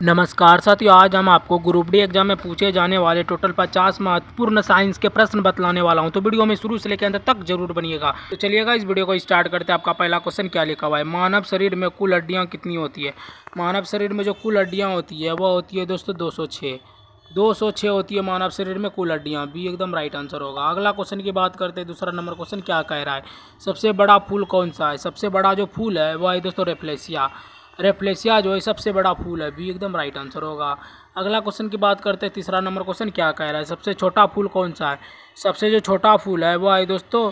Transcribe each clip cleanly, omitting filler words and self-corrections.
नमस्कार साथियों, आज हम आपको ग्रुप डी एग्जाम में पूछे जाने वाले टोटल 50 महत्वपूर्ण साइंस के प्रश्न बतलाने वाला हूं। तो वीडियो में शुरू से लेकर अंत तक जरूर बनिएगा। तो चलिएगा इस वीडियो को स्टार्ट करते हैं। आपका पहला क्वेश्चन क्या लिखा हुआ है? मानव शरीर में कुल हड्डियां कितनी होती है? मानव शरीर में जो कुल हड्डियां होती है वह होती है दोस्तों 206। 206 होती है मानव शरीर में कुल हड्डियां। बी एकदम राइट आंसर होगा। अगला क्वेश्चन की बात करते हैं। दूसरा नंबर क्वेश्चन क्या कह रहा है? सबसे बड़ा फूल कौन सा है? सबसे बड़ा जो फूल है वह है दोस्तों रेफ्लेशिया। रेफ्लेशिया जो है सबसे बड़ा फूल है। बी एकदम राइट आंसर होगा। अगला क्वेश्चन की बात करते हैं। तीसरा नंबर क्वेश्चन क्या कह रहा है? सबसे छोटा फूल कौन सा है? सबसे जो छोटा फूल है वह है दोस्तों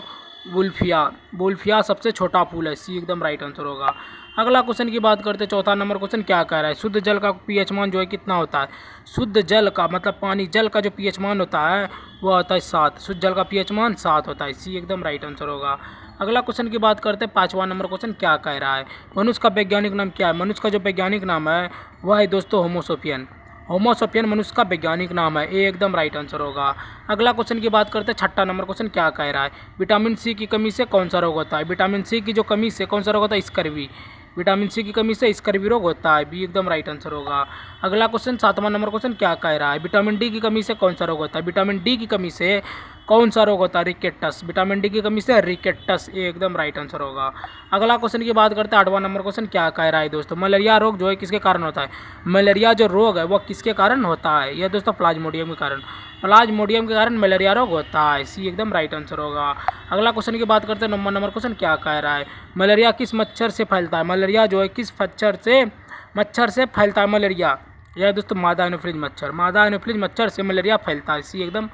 बुल्फिया। बुल्फिया सबसे छोटा फूल है। सी एकदम राइट आंसर होगा। अगला क्वेश्चन की बात करते हैं। चौथा नंबर क्वेश्चन क्या कह रहा है? शुद्ध जल का पीएच मान जो है कितना होता है? शुद्ध जल का मतलब पानी जल का जो पीएच मान होता है वह होता है 7। शुद्ध जल का पीएच मान 7 होता है। सी एकदम राइट आंसर होगा। अगला क्वेश्चन की बात करते हैं। पांचवा नंबर क्वेश्चन क्या कह रहा है? मनुष्य का वैज्ञानिक नाम क्या है? मनुष्य का जो वैज्ञानिक नाम है वह है दोस्तों होमोसोपियन। होमोसोपियन मनुष्य का वैज्ञानिक नाम है। ए एकदम राइट आंसर होगा। अगला क्वेश्चन की बात करते हैं। छठा नंबर क्वेश्चन क्या कह रहा है? विटामिन सी की कमी से कौन सा रोग होता है? विटामिन सी की जो कमी से कौन सा रोग होता है? स्कर्वी। विटामिन सी की कमी से स्कर्वी रोग होता है। बी एकदम राइट आंसर होगा। अगला क्वेश्चन सातवां नंबर क्वेश्चन क्या कह रहा है? विटामिन डी की कमी से कौन सा रोग होता है? विटामिन डी की कमी से कौन सा रोग होता है? रिकेटस। विटामिन डी की कमी से रिकेटस। ये एकदम राइट आंसर होगा। अगला क्वेश्चन की बात करते हैं। आठवां नंबर क्वेश्चन क्या कह रहा है दोस्तों? मलेरिया रोग जो है किसके कारण होता है? मलेरिया जो रोग है वह किसके कारण होता है? यह दोस्तों प्लाज्मोडियम के कारण। प्लाज्मोडियम के कारण मलेरिया रोग होता है। सी एकदम राइट आंसर होगा। अगला क्वेश्चन की बात करते हैं। नंबर क्वेश्चन क्या कह रहा है? मलेरिया किस मच्छर से फैलता है? मलेरिया जो है किस मच्छर से फैलता है मलेरिया? यह दोस्तों मादा एनोफिलीज मच्छर। मादा एनोफिलीज मच्छर से मलेरिया फैलता है। सी एकदम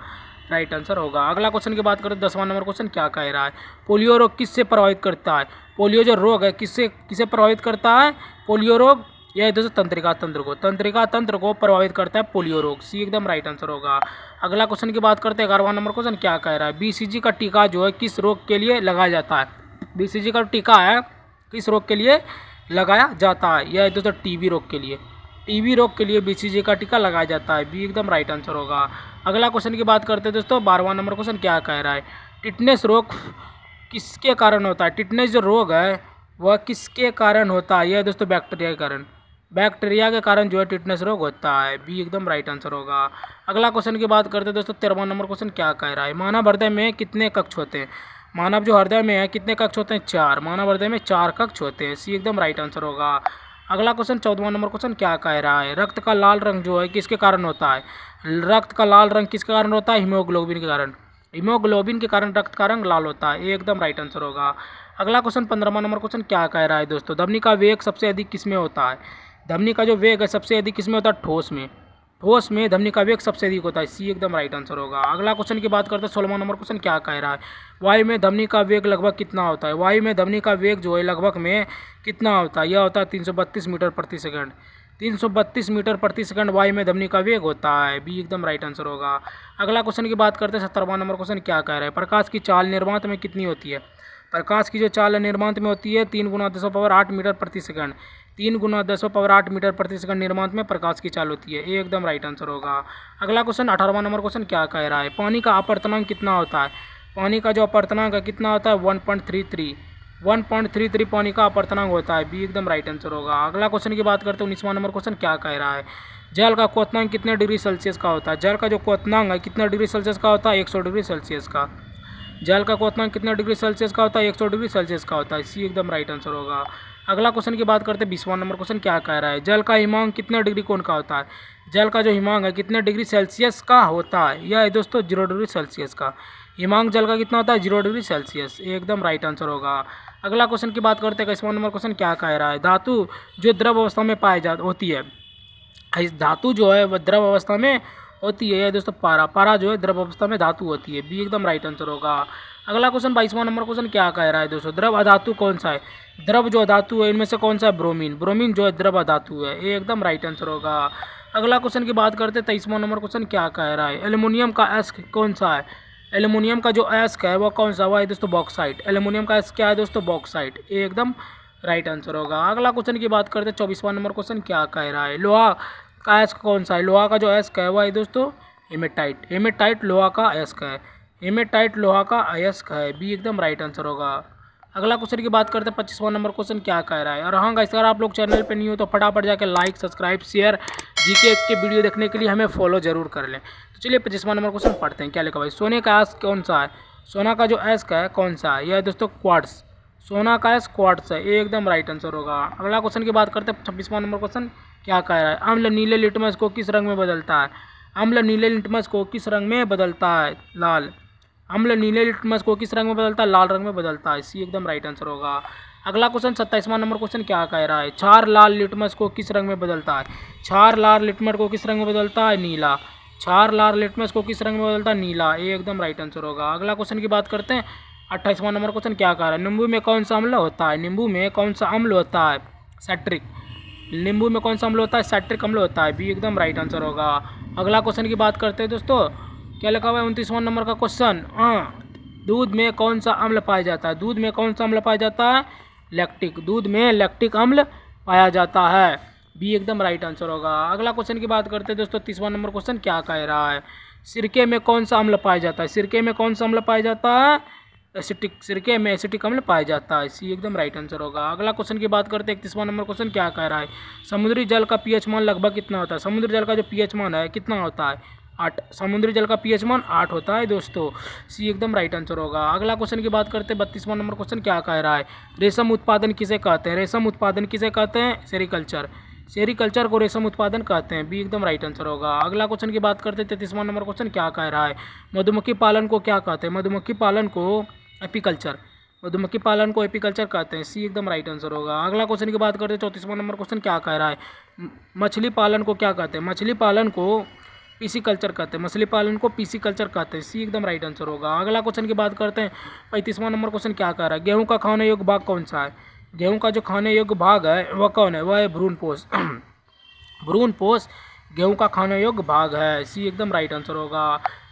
राइट आंसर होगा। अगला क्वेश्चन की बात करें। 10वां नंबर क्वेश्चन क्या कह रहा है? पोलियो रोग किससे प्रभावित करता है? पोलियो जो रोग है किसे प्रभावित करता है? पोलियो रोग यह दोस्तों तंत्रिका तंत्र को प्रभावित करता है पोलियो रोग। सी एकदम राइट आंसर होगा। अगला क्वेश्चन की बात करते हैं। 11वां नंबर क्वेश्चन क्या कह रहा है? बीसीजी का टीका जो है किस रोग के लिए लगाया जाता है? बीसीजी का टीका है किस रोग के लिए लगाया जाता है? यह दोस्तों टीबी रोग के लिए। टीबी रोग के लिए बीसीजी का टीका लगाया जाता है। बी एकदम राइट आंसर होगा। अगला क्वेश्चन की बात करते हैं दोस्तों। 12वां नंबर क्वेश्चन क्या कह रहा है? टिटनेस रोग किसके कारण होता है? टिटनेस जो रोग है वह किसके कारण होता है? यह दोस्तों बैक्टीरिया के कारण। बैक्टीरिया के कारण जो है टिटनेस रोग होता है। बी एकदम राइट आंसर होगा। अगला क्वेश्चन की बात करते हैं दोस्तों। 13वां नंबर क्वेश्चन क्या कह रहा है? मानव हृदय में कितने कक्ष होते हैं? मानव जो हृदय में है कितने कक्ष होते हैं? 4। मानव हृदय में 4 कक्ष होते हैं। सी एकदम राइट आंसर होगा। अगला क्वेश्चन 14वां नंबर क्वेश्चन क्या कह रहा है? रक्त का लाल रंग जो है किसके कारण होता है? रक्त का लाल रंग किसके कारण होता है? हीमोग्लोबिन के कारण। हीमोग्लोबिन के कारण रक्त का रंग लाल होता है। ये एकदम राइट आंसर होगा। अगला क्वेश्चन 15वां नंबर क्वेश्चन क्या कह रहा है दोस्तों? धमनी का वेग सबसे अधिक किसमें होता है? धमनी का जो वेग है सबसे अधिक किसमें होता है? ठोस में। ठोस में धमनी का वेग सबसे अधिक होता है। सी एकदम राइट आंसर होगा। अगला क्वेश्चन की बात करते हैं। 16वां नंबर क्वेश्चन क्या कह रहा है? वायु में धमनी का वेग लगभग कितना होता है? वायु में धमनी का वेग जो है लगभग में कितना होता है? यह होता है 332 मीटर प्रति सेकंड। 332 मीटर प्रति सेकंड वायु में धमनी का वेग होता है। बी एकदम राइट आंसर होगा। अगला क्वेश्चन की बात करते हैं। 17वां नंबर क्वेश्चन क्या कह रहा है? प्रकाश की चाल निर्वात में कितनी होती है? प्रकाश की जो चाल निर्वात में होती है 3 × 10⁸ मीटर प्रति सेकंड। 3 × 10⁸ मीटर प्रति सेकंड निर्वात में प्रकाश की चाल होती है। ये एकदम राइट आंसर होगा। अगला क्वेश्चन 18वां नंबर क्वेश्चन क्या कह रहा है? पानी का अपवर्तनांक कितना होता है? पानी का जो अपवर्तनांक है कितना होता है? 1.33। 1.33 पानी का अपवर्तनांक होता है। बी एकदम राइट आंसर होगा। अगला क्वेश्चन की बात करते हैं। 19वां नंबर क्वेश्चन क्या कह रहा है? जल का क्वथनांक कितने डिग्री सेल्सियस का होता है? जल का जो क्वथनांक है कितने डिग्री सेल्सियस का होता है? 100 डिग्री सेल्सियस का। जल का क्वथनांक कितना डिग्री सेल्सियस का होता है? 100 डिग्री सेल्सियस का होता है। सी एकदम राइट आंसर होगा। अगला क्वेश्चन की बात करते हैं। 20वां नंबर क्वेश्चन क्या कह रहा है? जल का हिमांक कितने डिग्री कोण का होता है? जल का जो हिमांक है कितने डिग्री सेल्सियस का होता है? यह है दोस्तों 0 डिग्री सेल्सियस का। हिमांक जल का कितना होता है? 0 डिग्री सेल्सियस। एकदम राइट आंसर होगा। अगला क्वेश्चन की बात करते हैं। 21वां नंबर क्वेश्चन क्या कह रहा है? धातु जो द्रव अवस्था में पाई जा होती है, धातु जो है वह द्रव अवस्था में होती है। दोस्तों पारा जो है द्रव अवस्था में धातु होती है। बी एकदम राइट आंसर होगा। अगला क्वेश्चन 22वां नंबर क्वेश्चन क्या कह रहा है दोस्तों? द्रव अधातु कौन सा है? द्रव जो अधातु है इनमें से कौन सा है? ब्रोमीन। ब्रोमीन जो है द्रव अधातु है। ये एकदम राइट आंसर होगा। अगला क्वेश्चन की बात करते हैं। 23वां नंबर क्वेश्चन क्या कह रहा है? एल्युमिनियम का एस्क कौन सा है? एल्युमिनियम का जो एस्क है वह कौन सा? वह है दोस्तों बॉक्साइट। एल्युमिनियम का एस्क क्या है दोस्तों? बॉक्साइट। ये एकदम राइट आंसर होगा। अगला क्वेश्चन की बात करते हैं। 24वां नंबर क्वेश्चन क्या कह रहा है? लोहा का एस्क कौन सा है? लोहा का जो एस्क है वह है दोस्तों हेमेटाइट। हेमेटाइट लोहा का एस्क है। हेमेटाइट लोहा का अयस्क है। बी एकदम राइट आंसर होगा। अगला क्वेश्चन की बात करते हैं 25वां नंबर क्वेश्चन क्या कह रहा है। और हाँ गाइस, अगर आप लोग चैनल पे नहीं हो तो फटाफट जाकर लाइक सब्सक्राइब शेयर जीके के वीडियो देखने के लिए हमें फॉलो जरूर कर लें। तो चलिए 25वां नंबर क्वेश्चन पढ़ते हैं। क्या लिखा भाई, सोने का एस कौन सा है। सोना का जो एस का है कौन सा है, यह दोस्तों क्वार्ट्स। सोना का एस क्वार्ट्स है, ये एकदम राइट आंसर होगा। अगला क्वेश्चन की बात करते हैं 26वां नंबर क्वेश्चन क्या कह रहा है। अम्ल नीले लिटमस को किस रंग में बदलता है। अम्ल नीले लिटमस को किस रंग में बदलता है, लाल। अम्ल नीले लिटमस को किस रंग में बदलता है, लाल रंग में बदलता है। सी एकदम राइट आंसर होगा। अगला क्वेश्चन 27वां नंबर क्वेश्चन क्या कह रहा है। क्षार लाल लिटमस को किस रंग में बदलता है। क्षार लाल लिटमस को किस रंग में बदलता है, नीला। क्षार लाल लिटमस को किस रंग में बदलता है, नीला। ये एकदम राइट आंसर होगा। अगला क्वेश्चन की बात करते हैं 28वां नंबर क्वेश्चन क्या कह रहा है। नींबू में कौन सा अम्ल होता है। नींबू में कौन सा अम्ल होता है, सैट्रिक। नींबू में कौन सा अम्ल होता है, सैट्रिक अम्ल होता है। बी एकदम राइट आंसर होगा। अगला क्वेश्चन की बात करते हैं दोस्तों, क्या लिखा हुआ है 29वां नंबर का क्वेश्चन। दूध में कौन सा अम्ल पाया जाता है। दूध में कौन सा अम्ल पाया जाता है, लैक्टिक। दूध में लैक्टिक अम्ल पाया जाता है। बी एकदम राइट आंसर होगा। अगला क्वेश्चन की बात करते हैं दोस्तों 30वां नंबर क्वेश्चन क्या कह रहा है। सिरके में कौन सा अम्ल पाया जाता है। सिरके में कौन सा अम्ल पाया जाता है, एसिटिक। सिरके में एसिटिक अम्ल पाया जाता है। सी एकदम राइट आंसर होगा। अगला क्वेश्चन की बात करते हैं 31वां नंबर क्वेश्चन क्या कह रहा है। समुद्री जल का पीएच मान लगभग कितना होता है। समुद्री जल का जो पीएच मान है कितना होता है, 8। समुद्री जल का पीएच मान 8 होता है दोस्तों। सी एकदम राइट आंसर होगा। अगला क्वेश्चन की बात करते हैं 32वां नंबर क्वेश्चन क्या कह रहा है। रेशम उत्पादन किसे कहते हैं। रेशम उत्पादन किसे कहते हैं, सेरिकल्चर। सेरिकल्चर को रेशम उत्पादन कहते हैं। बी एकदम राइट आंसर होगा। अगला क्वेश्चन की बात करते हैं 33वां नंबर क्वेश्चन क्या कह रहा है। मधुमक्खी पालन को क्या कहते हैं। मधुमक्खी पालन को एपीकल्चर। मधुमक्खी पालन को एपीकल्चर कहते हैं। सी एकदम राइट आंसर होगा। अगला क्वेश्चन की बात करते हैं 34वां नंबर क्वेश्चन क्या कह रहा है। मछली पालन को क्या कहते हैं। मछली पालन को पीसी कल्चर कहते हैं। मछली पालन को पीसी कल्चर कहते हैं। सी एकदम राइट आंसर होगा। अगला क्वेश्चन की बात करते हैं 35वां नंबर क्वेश्चन क्या कह रहा है। गेहूं का खाने योग्य भाग कौन सा है। गेहूं का जो खाने योग्य भाग है वह कौन है, वह है भ्रूणपोष। भ्रूणपोष गेहूं का खाने योग्य भाग है। सी एकदम राइट आंसर होगा।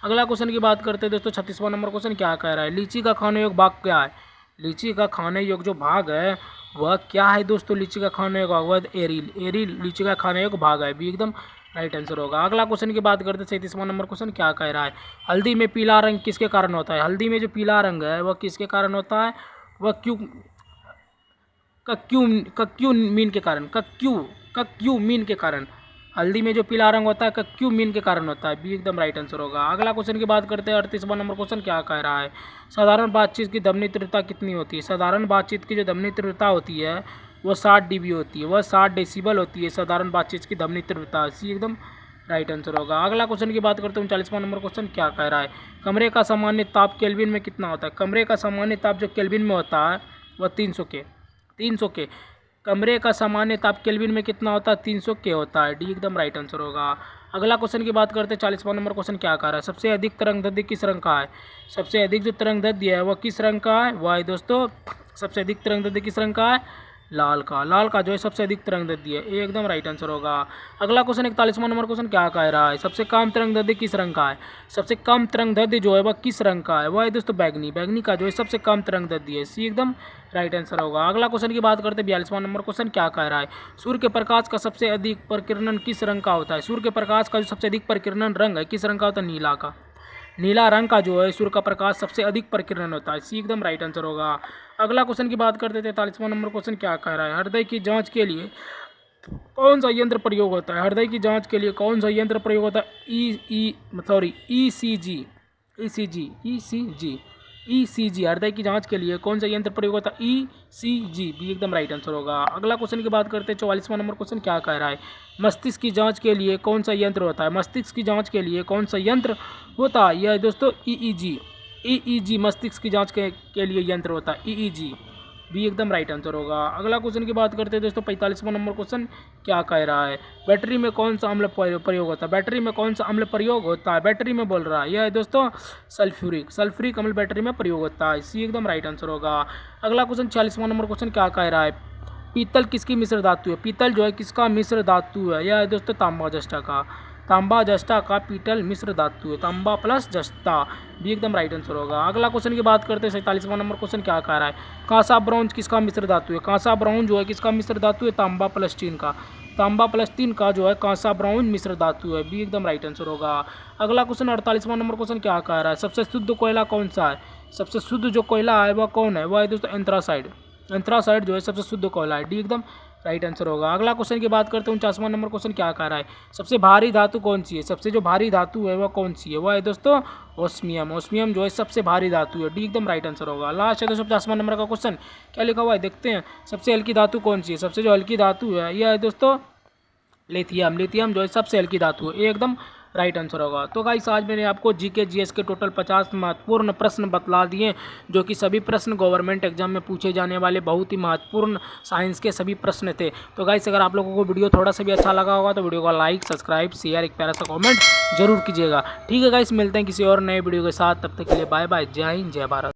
अगला क्वेश्चन की बात करते हैं दोस्तों 36वां नंबर क्वेश्चन क्या कह रहा है। लीची का खाने योग्य भाग क्या है। लीची का खाने योग्य जो भाग है वह क्या है दोस्तों, लीची का खाने योग्य भाग वह एरिल। एरिल लीची का खाने योग्य भाग है। बी एकदम राइट आंसर होगा। अगला क्वेश्चन की बात करते हैं 37वां नंबर क्वेश्चन क्या कह रहा है। हल्दी में पीला रंग किसके कारण होता है। हल्दी में जो पीला रंग है वह किसके कारण होता है, वह क्यों मीन के कारण। क्यों मीन के कारण। हल्दी में जो पीला रंग होता है क्यों मीन के कारण होता है। बी एकदम राइट आंसर होगा। अगला क्वेश्चन की बात करते हैं 38वां नंबर क्वेश्चन क्या कह रहा है। साधारण बातचीत की ध्वनि तीव्रता कितनी होती है। साधारण बातचीत की जो ध्वनि तीव्रता होती है वह 60 dB होती है, वह 60 डेसिबल होती है साधारण बातचीत की ध्वनि तीव्रता। सी एकदम राइट आंसर होगा। अगला क्वेश्चन की बात करते हैं 39वां नंबर क्वेश्चन क्या कह रहा है। कमरे का सामान्य ताप केल्विन में कितना होता है। कमरे का सामान्य ताप जो केल्विन में होता है वह 300 के। कमरे का सामान्य ताप केल्विन में कितना होता है, 300 के होता है। डी एकदम राइट आंसर होगा। अगला क्वेश्चन की बात करते हैं 40वां नंबर क्वेश्चन क्या कह रहा है। सबसे अधिक तरंगदैर्ध्य किस रंग का है। सबसे अधिक जो तरंगदैर्ध्य है वह किस रंग का है, वह है दोस्तों सबसे अधिक तरंगदैर्ध्य किस रंग का है, लाल का। लाल का जो है सबसे अधिक तरंगदैर्ध्य है। ये एकदम राइट आंसर होगा। अगला क्वेश्चन 41वां नंबर क्वेश्चन क्या कह रहा है। सबसे कम तरंगदैर्ध्य किस रंग का है। सबसे कम तरंगदैर्ध्य जो है वह किस रंग का है, वह है दोस्तों बैगनी। बैगनी का जो है सबसे कम तरंगदैर्ध्य है। सी एकदम राइट आंसर होगा। अगला क्वेश्चन की बात करते हैं 42वां नंबर क्वेश्चन क्या कह रहा है। सूर्य के प्रकाश का सबसे अधिक प्रकीर्णन किस रंग का होता है। सूर्य के प्रकाश का जो सबसे अधिक प्रकीर्णन रंग है किस रंग का होता है, नीला का। नीला रंग का जो है सूर्य का प्रकाश सबसे अधिक प्रकीर्णन होता है। सी एकदम राइट आंसर होगा। अगला क्वेश्चन की बात करते थे 43वां नंबर क्वेश्चन क्या कह रहा है। हृदय की जांच के लिए कौन सा यंत्र प्रयोग होता है। हृदय की जांच के लिए कौन सा यंत्र प्रयोग होता है, ईसीजी। हृदय की जांच के लिए कौन सा यंत्र प्रयोग होता है, ईसीजी। भी एकदम राइट आंसर होगा। अगला क्वेश्चन की बात करते हैं 44वां नंबर क्वेश्चन क्या कह रहा है। मस्तिष्क की जांच के लिए कौन सा यंत्र होता है। मस्तिष्क की जांच के लिए कौन सा यंत्र होता है, यह दोस्तों ईईजी मस्तिष्क की जांच के लिए यंत्र होता है, ईईजी। भी एकदम राइट आंसर होगा। अगला क्वेश्चन की बात करते हैं दोस्तों 45वां नंबर क्वेश्चन क्या कह रहा है। बैटरी में कौन सा अम्ल प्रयोग होता है। बैटरी में कौन सा अम्ल प्रयोग होता है, बैटरी में बोल रहा है, यह है दोस्तों सल्फ्यूरिक अम्ल बैटरी में प्रयोग होता है। सी एकदम राइट आंसर होगा। अगला क्वेश्चन 46वां नंबर क्वेश्चन क्या कह रहा है। पीतल किसकी मिश्र धातु है। पीतल जो है किसका मिश्र धातु है, यह है दोस्तों तांबा जस्ता का। तांबा जस्ता का पीतल मिश्र धातु है, तांबा प्लस जस्ता। भी एकदम राइट आंसर होगा। अगला क्वेश्चन की बात करते हैं 47वां नंबर क्वेश्चन क्या कह रहा है। कांसा ब्रॉन्ज किसका मिश्र धातु है। कांसा ब्रॉन्ज जो है किसका मिश्र धातु है, तांबा प्लस टीन का। तांबा प्लस टीन का जो है कांसा ब्रॉन्ज मिश्र धातु है। भी एकदम राइट आंसर होगा। अगला क्वेश्चन 48वां नंबर क्वेश्चन क्या कह रहा है। सबसे शुद्ध कोयला कौन सा है। सबसे शुद्ध जो कोयला है वह कौन है? वह है दोस्तों एंथ्रासाइड। एंथ्रासाइड जो है सबसे शुद्ध कोयला है। डी एकदम राइट आंसर होगा। अगला क्वेश्चन की बात करते हैं, 49वां नंबर क्वेश्चन क्या कह रहा है? सबसे भारी धातु कौन सी है? सबसे जो भारी धातु है वह कौन सी है? वह है दोस्तों ओस्मियम। ओस्मियम जो है सबसे भारी धातु है। डी एकदम राइट आंसर होगा। लास्ट है दोस्तों 50वां नंबर का क्वेश्चन, क्या लिखा हुआ है देखते हैं। सबसे हल्की धातु कौन सी है? सबसे जो हल्की धातु है यह है दोस्तों लिथियम। लिथियम जो है सबसे हल्की धातु है। ये एकदम राइट आंसर होगा। तो गाइस आज मैंने आपको जीके जीएस के टोटल 50 महत्वपूर्ण प्रश्न बतला दिए, जो कि सभी प्रश्न गवर्नमेंट एग्जाम में पूछे जाने वाले बहुत ही महत्वपूर्ण साइंस के सभी प्रश्न थे। तो गाइस अगर आप लोगों को वीडियो थोड़ा सा भी अच्छा लगा होगा तो वीडियो को लाइक, सब्सक्राइब, शेयर, एक प्यारा सा कॉमेंट जरूर कीजिएगा। ठीक है गाइस, मिलते हैं किसी और नए वीडियो के साथ, तब तक के लिए बाय बाय। जय हिंद, जय भारत।